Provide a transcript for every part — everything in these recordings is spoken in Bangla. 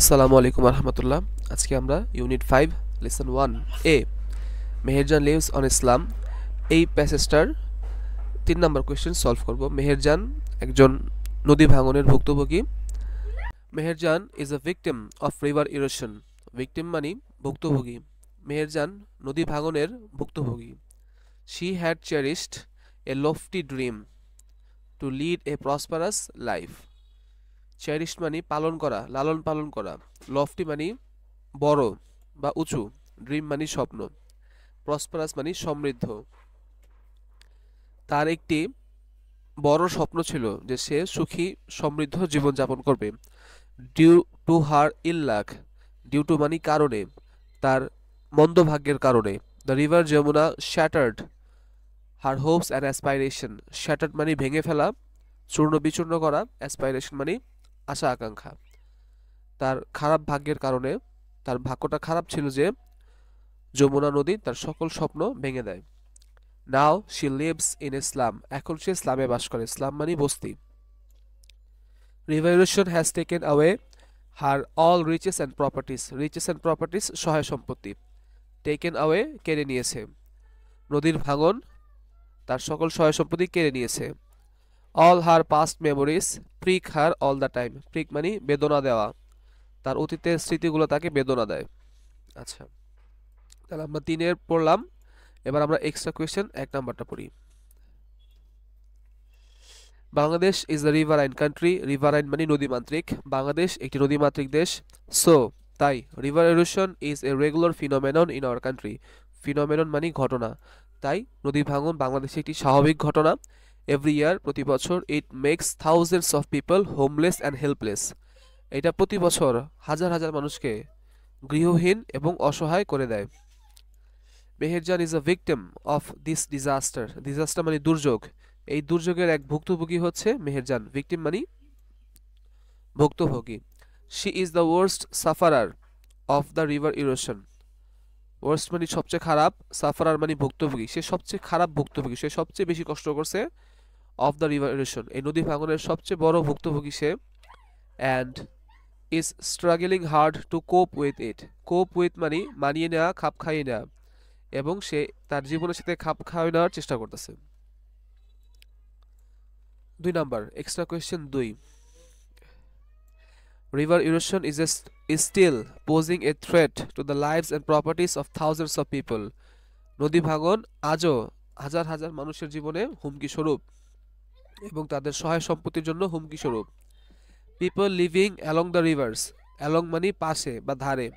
আসসালামু আলাইকুম রহমতুল্লাহ। আজকে আমরা ইউনিট 5 লেসন 1 এ মেহেরজান লিভস অন ইসলাম এই প্যাসেজটার 3 নম্বর কোয়েশ্চেন সলভ করব। মেহেরজান একজন নদী ভাঙনের ভুক্তভোগী। Meherjaan is a victim of river erosion. Victim মানে ভুক্তভোগী। মেহেরজান নদী ভাঙনের ভুক্তভোগী। She had cherished A lofty dream to lead a prosperous life. Cherish মানে পালন করা, লালন পালন করা। লফটি মানে বড় বা উঁচু। ড্রিম মানে স্বপ্ন। প্রসপারাস মানে সমৃদ্ধ। তার একটি বড় স্বপ্ন ছিল যে সে সুখী সমৃদ্ধ জীবনযাপন করবে। Due to her ill luck. Due to মানে কারণে, তার মন্দ ভাগ্যের কারণে। The river Jamuna shattered her hopes and aspiration. Shattered মানে ভেঙে ফেলা, চূর্ণ বিচূর্ণ করা। অ্যাসপাইরেশন মানে আশা আকাঙ্ক্ষা। তার খারাপ ভাগ্যের কারণে, তার ভাগ্যটা খারাপ ছিল যে যমুনা নদী তার সকল স্বপ্ন ভেঙে দেয়। Now she lives in slum. এখন সে ইসলামে বাস করে। ইসলাম মানে বস্তি। Revolution has taken away her all riches and properties. Riches and properties সহায় সম্পত্তি। টেকেন অ্যাওয়ে কেড়ে নিয়েছে। নদীর ভাঙন তার সকল সহায় সম্পত্তি কেড়ে নিয়েছে। All her past memories prick her all the time. Prick মানে বেদনা দেওয়া। তার অতীতের স্মৃতিগুলো তাকে বেদনা দেয়। আচ্ছা, তাহলে আমরা 3 পড়লাম। এবার আমরা এক্সট্রা কোয়েশ্চেন 1 নাম্বারটা পড়ি। Bangladesh is the riverine country. Riverine মানে নদীমাতৃক। বাংলাদেশ একটি নদীমাতৃক দেশ। সো তাই river erosion is a regular ফিনোমেনন in our country. ফিনোমেনন মানে ঘটনা। তাই নদী ভাঙন বাংলাদেশে একটি স্বাভাবিক ঘটনা। এভরি ইয়ার প্রতি বছর it makes thousands of people homeless and helpless. এটা প্রতি বছর হাজার হাজার মানুষকে গৃহহীন এবং অসহায় করে দেয়। Meherjan is a victim of this disaster. Disaster মানে দুর্যোগ। এই দুর্যোগের এক ভুক্তভোগী হচ্ছে মেহেরজান। ভিকটিম মানে ভুক্তভোগী। She is the worst sufferer of the river erosion. Worst মানে সবচেয়ে খারাপ, সাফারার মানে ভুক্তভোগী। সে সবচেয়ে খারাপ ভুক্তভোগী, সে সবচেয়ে বেশি কষ্ট করছে। অফ দ্য রিভার ইরোশন এই নদী ভাঙনের সবচেয়ে বড় ভুক্তভোগী সে। And is struggling hard to cope with it. Cope with মানে মানিয়ে নেওয়া, খাপ খাইয়ে নেওয়া, এবং সে তার জীবনের সাথে খাপ খাইয়ে নেওয়ার চেষ্টা করতেছে। 2 number extra question 2। River erosion is still posing a threat to the lives and properties of thousands of people. নদী ভাঙন আজও হাজার হাজার মানুষের জীবনে হুমকি স্বরূপ এবং তাদের সহায় সম্পত্তির জন্য হুমকি স্বরূপ। People living along the rivers. Along মানে পাশে বা ধারে।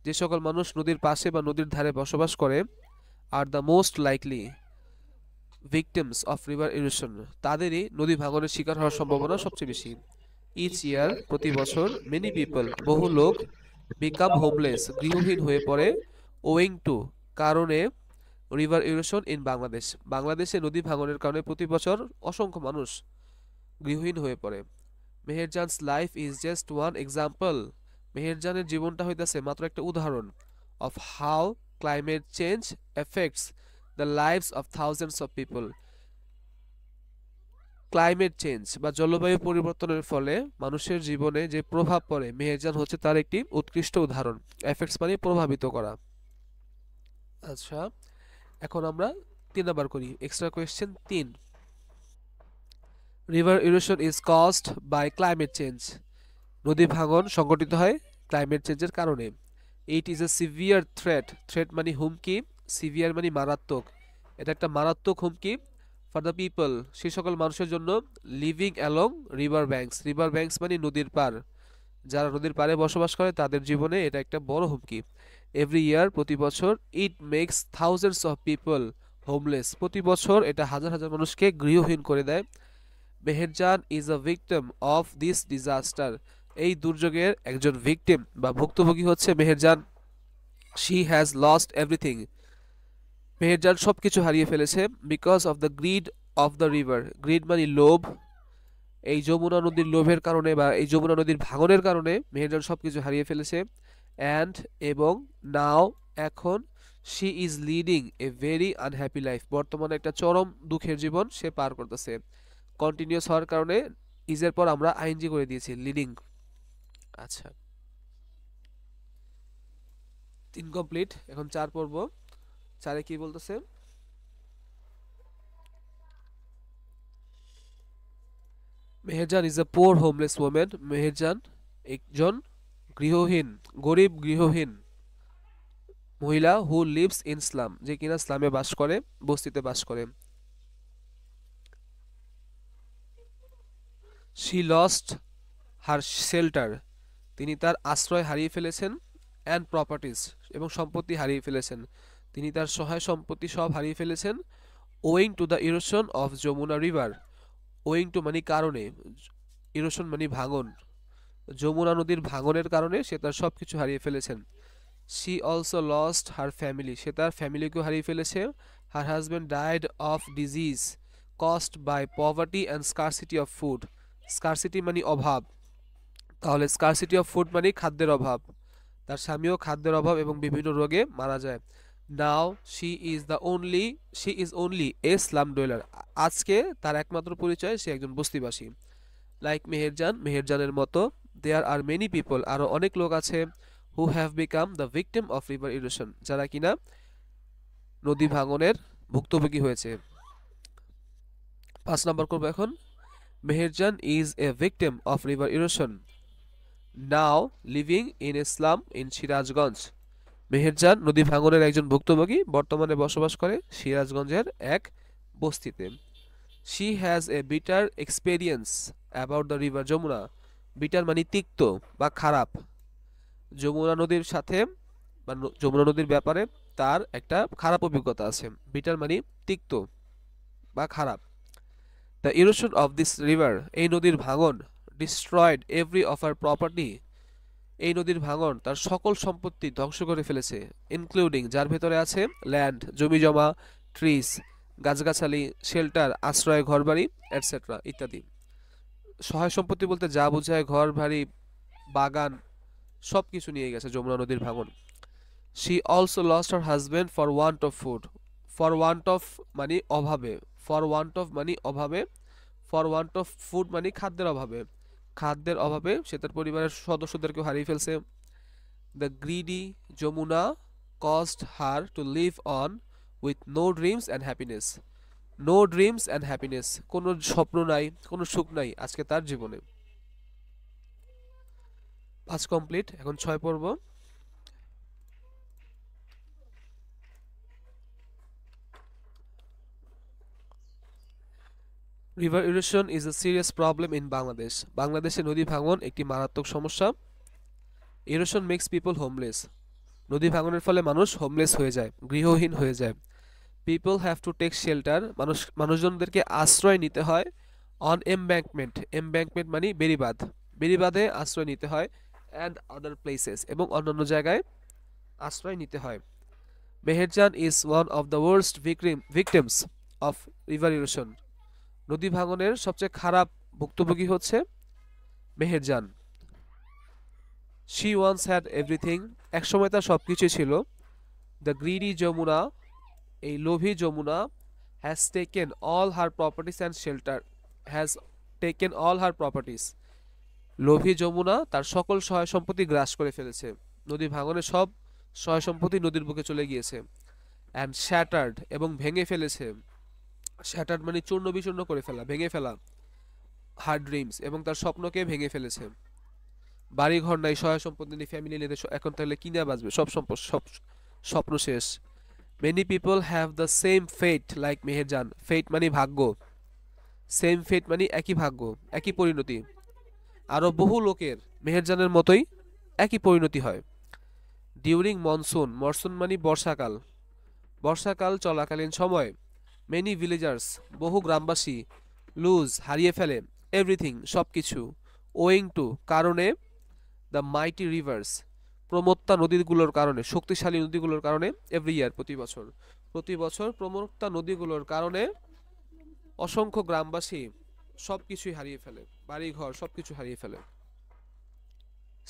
যে সকল মানুষ নদীর পাশে বা নদীর ধারে বসবাস করে are the most likely victims of river erosion. তাদেরই নদী ভাঙনের শিকার হওয়ার সম্ভাবনা সবচেয়ে বেশি। ইচ ইয়ার প্রতি বছর মেনি পিপল বহু লোক বিকাম হোমলেস গৃহহীন হয়ে পড়ে। ওয়িং টু কারণে রিভার ইরোশন ইন বাংলাদেশ। বাংলাদেশে নদী ভাঙনের কারণে প্রতি বছর অসংখ্য মানুষ গৃহহীন হয়ে পড়ে। Meherjan's life is just one example. মেহেরজানের জীবনটা হইতেছে মাত্র একটা উদাহরণ। Of how climate change affects the lives of thousands of people. Climate change বা জলবায়ু পরিবর্তনের ফলে মানুষের জীবনে যে প্রভাব পড়ে, মেহেরজান হচ্ছে তার একটি উৎকৃষ্ট উদাহরণ। এফেক্টস মানে প্রভাবিত করা। আচ্ছা, এখন আমরা 3 নাম্বার করি। Extra question 3। River erosion is caused by climate change. নদী ভাঙন সংঘটিত হয় ক্লাইমেট চেঞ্জের কারণে। It is a severe threat. Threat মানে হুমকি, সিভিয়ার মানে মারাত্মক। এটা একটা মারাত্মক হুমকি ফর দ্য পিপল সেই সকল মানুষের জন্য living along river banks. River banks মানে নদীর পার। যারা নদীর পাড়ে বসবাস করে তাদের জীবনে এটা একটা বড় হুমকি। এভরি ইয়ার প্রতি বছর it makes thousands of people homeless. প্রতি বছর এটা হাজার হাজার মানুষকে গৃহহীন করে দেয়। Meherjan is a victim of this disaster. এই দুর্যোগের একজন ভিকটিম বা ভুক্তভোগী হচ্ছে Meherjan. She has lost everything. Meherjan সবকিছু হারিয়ে ফেলেছে। Because of the greed of the river. Greed মানে লোভ। এই যমুনা নদীর লোভের কারণে বা এই যমুনা নদীর ভাঙনের কারণে মেহেরজান সবকিছু হারিয়ে ফেলেছে। অ্যান্ড এবং নাও এখন she is leading a very unhappy life. বর্তমানে একটা চরম দুঃখের জীবন সে পার করতেছে। কন্টিনিউয়াস হওয়ার কারণে ইজের পর আমরা আইএনজি করে দিয়েছি লিডিং। আচ্ছা, তিন কমপ্লিট, এখন চার পর্ব। চারে কি বলতেছে? Meherjaan is a poor homeless women. Meherjaan একজন গৃহহীন, গরিব গৃহহীন মহিলা, হু লিভস ইন স্লাম, যে কিনা স্লামে বাস করে, বস্তিতে বাস করে। শি লস্ট হার শেল্টার, তিনি তার আশ্রয় হারিয়ে ফেলেছেন। অ্যান্ড প্রপার্টিজ, এবং সম্পত্তি হারিয়ে ফেলেছেন, তিনি তার সহায় সম্পত্তি সব হারিয়ে ফেলেছেন। Owing to the erosion of Jamuna river, owing to মানে কারণে, ইরোশন মানে ভাঙন, যমুনা নদীর ভাঙনের কারণে সে তার সব কিছু হারিয়ে ফেলেছেন। She also lost her family, সে তার ফ্যামিলিকেও হারিয়ে ফেলেছে। Her husband died of disease caused by poverty and scarcity of food, scarcity মানে অভাব, তাহলে স্কারসিটি অফ ফুড মানে খাদ্যের অভাব, তার স্বামীও খাদ্যের অভাব এবং বিভিন্ন রোগে মারা যায়। Now she is only a slum dweller, আজকে তার একমাত্র পরিচয় সে একজন বস্তিবাসী। লাইক মেহেরজান, মেহেরজানের মতো, দেয়ার আর মেনি পিপল, আরও অনেক লোক আছে, who have become the victim of river erosion, যারা কিনা নদী ভাঙনের ভুক্তভোগী হয়েছে। 5 নম্বর করবো এখন। Meherjaan is a victim of river erosion, now living in Islam in Sirajganj. Meherjaan নদী ভাঙনের একজন ভুক্তভোগী, বর্তমানে বসবাস করে সিরাজগঞ্জের এক বস্তিতে। She has a bitter experience about the river Jamuna, bitter মানে তিক্ত বা খারাপ, যমুনা নদীর সাথে বা যমুনা নদীর ব্যাপারে তার একটা খারাপ অভিজ্ঞতা আছে। বিটার মানে তিক্ত বা খারাপ। The erosion of this river, এই নদীর ভাঙন, destroyed every of our property, এই নদীর ভাঙন তার সকল সম্পত্তি ধ্বংস করে ফেলেছে। ইনক্লুডিং, যার ভেতরে আছে ল্যান্ড জমি জমা, ট্রিজ গাছগাছালি, শেল্টার আশ্রয় ঘরবাড়ি, এটসেট্রা ইত্যাদি। সহায় সম্পত্তি বলতে যা বোঝায় ঘর বাড়ি বাগান সব কিছু নিয়ে গেছে যমুনা নদীর ভাঙন। She also lost her husband for want of food, for want of মানে অভাবে, ফর ওয়ান্ট অফ মানে অভাবে, ফর ওয়ান্ট অফ ফুড মানে খাদ্যের অভাবে, খাদ্যের অভাবে সে তার পরিবারের সদস্যদেরকে হারিয়ে ফেলছে। The greedy Jamuna caused her to live on with no dreams and happiness, no dreams and happiness, কোনো স্বপ্ন নাই, কোনো সুখ নাই আজকে তার জীবনে। 5 কমপ্লিট, এখন 6 পর্ব। River erosion is a serious problem in Bangladesh, বাংলাদেশে নদী ভাঙন একটি মারাত্মক সমস্যা। ইরোশন মেক্স পিপল হোমলেস, নদী ভাঙনের ফলে মানুষ হোমলেস হয়ে যায়, গৃহহীন হয়ে যায়। People have to take shelter, মানুষজনদেরকে আশ্রয় নিতে হয়। অন এমব্যাঙ্কমেন্ট, এমব্যাঙ্কমেন্ট মানে বেড়িবাঁধ, বেড়িবাঁধে আশ্রয় নিতে হয়। অ্যান্ড আদার প্লেসেস, এবং অন্যান্য জায়গায় আশ্রয় নিতে হয়। Meherjan is one of the worst victims of river erosion, নদী ভাঙনের সবচেয়ে খারাপ ভুক্তভোগী হচ্ছে Meherjan. She once had everything, একসময় তার সব কিছুই ছিল। দ্য গ্রিডি যমুনা, এই লোভী Jamuna, has taken all her properties and shelter, has taken all her properties, লোভী যমুনা তার সকল সহায় সম্পত্তি গ্রাস করে ফেলেছে, নদী ভাঙনে সব সহায় সম্পত্তি নদীর বুকে চলে গিয়েছে। অ্যান্ড শ্যাটার্ড, এবং ভেঙে ফেলেছে, শ্যাটার্ড মানে চূর্ণ বিচূর্ণ করে ফেলা, ভেঙে ফেলা। হার ড্রিমস, এবং তার স্বপ্নকে ভেঙে ফেলেছে। বাড়ি ঘর নাই, সহায় সম্পত্তি নেই, ফ্যামিলি নেই, এখন তাহলে কিনা বাঁচবে, সব সম্পদ সব স্বপ্ন শেষ। Many people have the same fate like Meherjan, fate মানে ভাগ্য, সেম ফেট মানে একই ভাগ্য, একই পরিণতি। আরও বহু লোকের মেহেরজানের মতোই একই পরিণতি হয়। ডিউরিং মনসুন, মনসুন মানে বর্ষাকাল, বর্ষাকাল চলাকালীন সময়। মেনি ভিলেজার্স, বহু গ্রামবাসী। লুজ হারিয়ে ফেলে, এভরিথিং সব কিছু। ওয়িং টু কারণে, দ্য মাইটি রিভার্স প্রমত্তা নদীগুলোর কারণে, শক্তিশালী নদীগুলোর কারণে। এভরি ইয়ার প্রতি বছর, প্রতি বছর প্রমত্তা নদীগুলোর কারণে অসংখ্য গ্রামবাসী সব কিছুই হারিয়ে ফেলে, বাড়ি ঘর সব কিছু হারিয়ে ফেলে।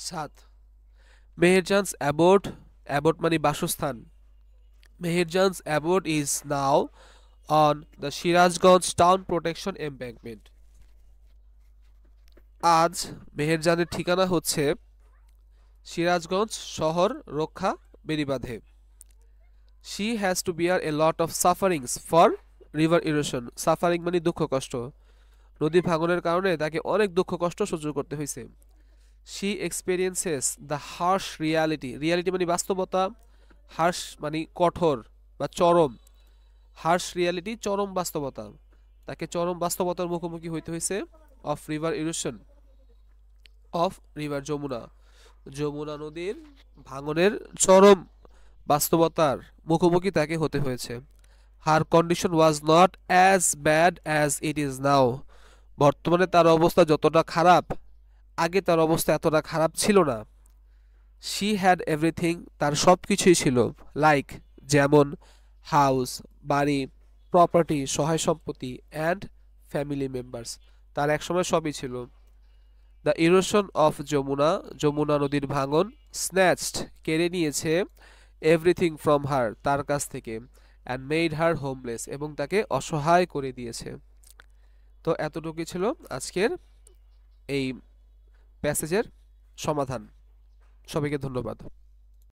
7 মেহেরজানস অ্যাবোর্ড, অ্যাবোর্ড মানে বাসস্থান। Meherjan's abode is now on the Sirajganj town protection embankment, আজ মেহেরজানের ঠিকানা হচ্ছে সিরাজগঞ্জ শহর রক্ষা বেড়ি বাঁধে। She has to bear a lot of sufferings for river erosion. Suffering মানে দুঃখ কষ্ট। নদী ভাঙনের কারণে তাকে অনেক দুঃখ কষ্ট সহ্য করতে হয়েছে। She experiences the harsh reality. Reality মানে বাস্তবতা, হার্শ মানে কঠোর বা চরম। হার্শ রিয়ালিটি চরম বাস্তবতা। তাকে চরম বাস্তবতার মুখোমুখি হইতে হয়েছে। Of river erosion, of river Jamuna. Jamuna নদীর ভাঙনের চরম বাস্তবতার মুখোমুখি তাকে হতে হয়েছে। Her condition was not as bad as it is now. বর্তমানে তার অবস্থা যতটা খারাপ, আগে তার অবস্থা এতটা খারাপ ছিল না। শি হ্যাড এভরিথিং, তার সব কিছুই ছিল। লাইক যেমন হাউস বাড়ি, প্রপার্টি সহায় সম্পত্তি, অ্যান্ড ফ্যামিলি মেম্বার্স, তার একসময় সবই ছিল। The erosion of Jamuna, Jamuna নদীর ভাঙন, স্ন্যাচড কেড়ে নিয়েছে এভরিথিং ফ্রম হার, তার কাছ থেকে, অ্যান্ড মেড হার হোমলেস, এবং তাকে অসহায় করে দিয়েছে। তো এতটুকুই ছিল আজকের এই প্যাসেজের সমাধান। সবাইকে ধন্যবাদ।